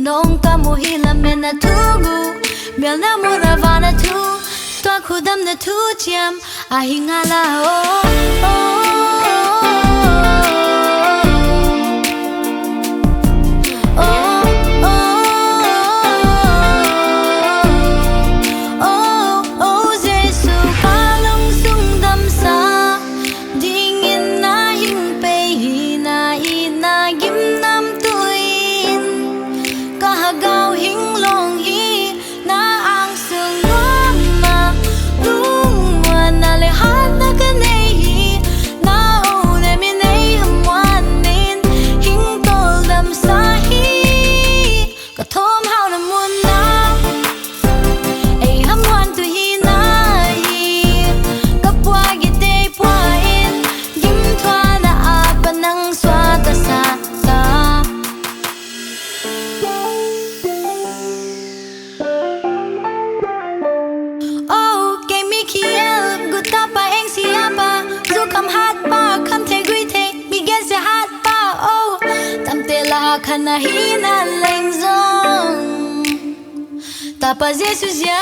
nong kamu hi Lametna tugu mel na muravana tu tua khudam na tu chiam a hingala Jesu kalungsung damsah dingin na hing na itna gimnamtui hagau hing long hi na ang sungah lungmuanna le na kanei hi na hamuan hing tawldam sahi thawm hauna munna ei hamuantu hi na hi kapwa gite pwain gimnamtui apanang swata sa kanei na lengzong Tapa Jesu ja